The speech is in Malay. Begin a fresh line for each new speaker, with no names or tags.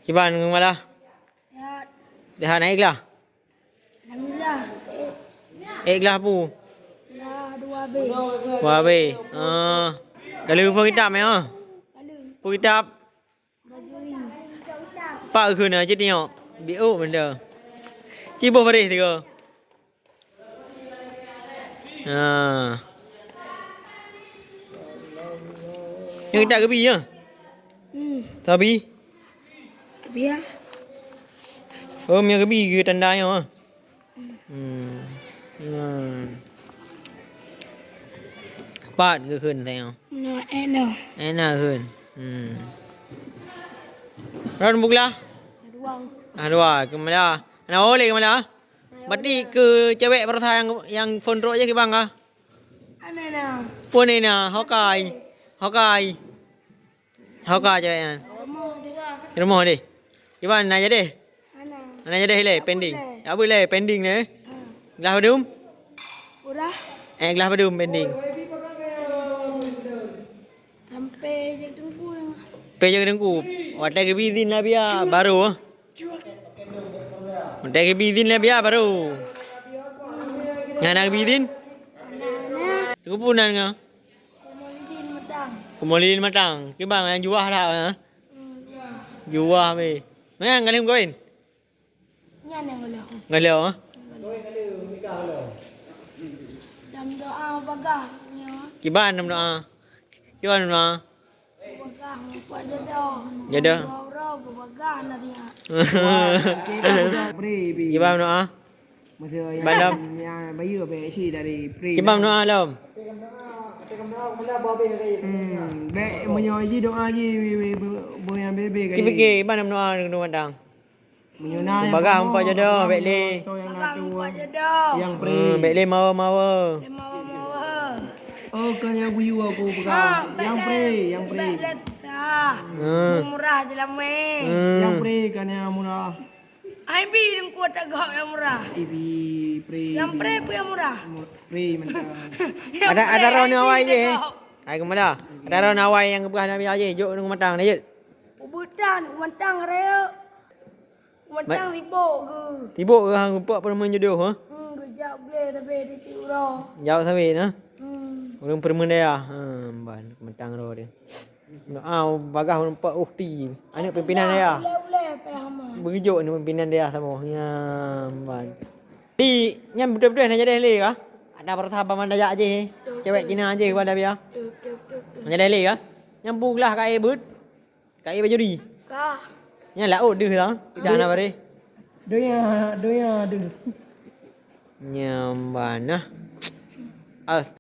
Gimana?
Sehat.
Dah naik lah.
Alhamdulillah.
Lah pu.
Dah 2B.
Wah be. Kalau pun kita me
Lalu
Pun kita
bajuri.
pak ke na je tengok. Bio benda. Cibo baris tiga. Yang kita kebi ya. Tapi
Biar
yang kebi ke tanda ya. Pat ke khun tengok.
no eno.
Enak khun. Ron bukla.
Ruang.
Dua ke mana? Anak oleh ke mana? Berarti ke cewek pertama yang phone ro je ke bang ah?
Ana na.
Pun ni na, hokai. Hokai. Hokai cewek kan.
Rumah juga.
Di rumah deh. Iban nak jadi.
Ana.
Nak jadi le pending. Ya boleh pending ni. Gelas badum.
Udah
Gelas badum pending.
sampai je tunggu.
Peja kedengku. Watai ke bidin lah biar baru. Watai ke bidin lah biar baru. Yang nak bidin?
Ana.
Kepunan ngah.
Komodin medang.
Kumolin matang. Ke bang yang jual dah ha. Jual be. Mana ngalim koin?
Nyan yang ulah.
Ngalau ha.
Dalam doa bagah ni.
Kiban nam doa. Kiban doa.
Bagah buat jodoh.
Jodoh.
Orang bagah nanti.
Kiban doa. Bandam.
Bayu be si dari pri.
Kiban doa lam.
Be menyoy ji doa ji boyan bebe kai.
Kipike kiban nam doa dengan matang.
Menyona
Bagah hampa jodoh bek le.
So yang
Bagah
ngatu
buat jodoh.
yang pri.
Bek le mawa-mawa.
Mawa-mawa.
Oh kan yang buyu aku pegang. Yang pri, yang pri.
Lesah. Murah je lah meh.
Yang pri kan yang murah.
Ai bi dengan kuat tak gak yang murah.
Ibi pri.
Yang pre pun yang murah.
Pri mentang.
Ada raun awai je. Ai ke mana? Ada raun awai yang kebelah Nabi aje. Jok dengan matang ni je.
Ubutan, mantang raya. Mantang ribo ke.
Tibuk ke hang rupak permen jodoh ha?
Kejap boleh tapi di tiura.
Jauh sampai nah.
Hmm.
Orang permen dia. Ban matang ro dia. Bagah nampak ukti. Anak pimpinan dia.
Boleh faham.
Berjuk ni pimpinan dia sama. Ya, ban. Di nyam betul-betul nak jadi le kah? Ada persahabat mana aja je. Cewek Cina aje kepada dia. Nak jadi le kah? Nyam puglah kai but. Kai bajuri.
Kah.
Nya laut deh dah. Tidak nak bare.
Doya, doya deng.
Nyam ban nah. As